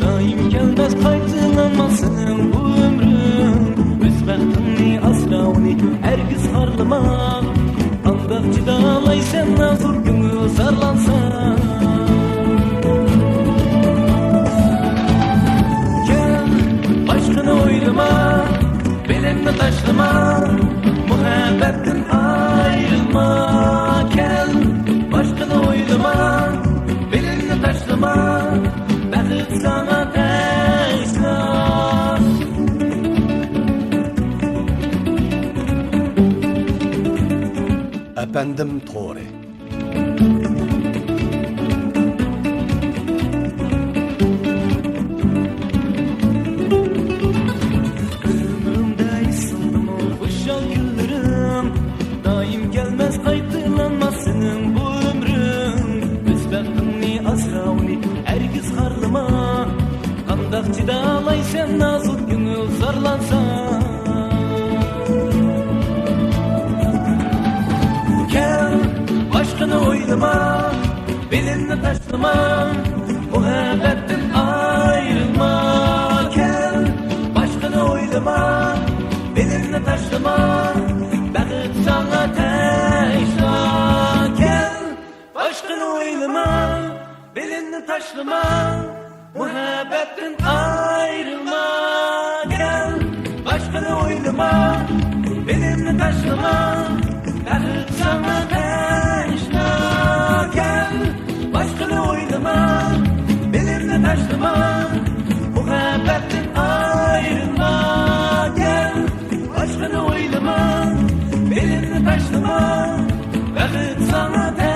Daim gelmez qaytılanmasın bu ömrüm. Öz bəxtini asravni hergiz harlama. Andaq cidalaysan nazur günü sarlansan. Gel başkını oylama, belenme taşlama. Muhabbetten ayrılma. Gel başkını oylama, belenme taşlama. Bəxt sana təşlar. Efendim Tore. Ömrümde ısındım o kuşal günlerim. Daim gelmez qaytılanmasın bu ömrüm. Öz bəxtini asravni hergiz harlama. Qandaq cidalaysan nazuk günü zarlansan. Gel başkını oylama, belinle taşlama. Muhabbetten ayrılma. Gel başkını oylama, belinle taşlama. Bəxt sana təşlar. Gel başkını oylama, belinle taşlama. Muhabbetten ayrılma. Gel başkını oylama, benimle taşlama. Bəxt sana təşnar. Gel başkını oylama, benimle taşlama. Muhabbetten ayrılma. Gel başkını oylama, benimle taşlama. Bəxt sana təşnar.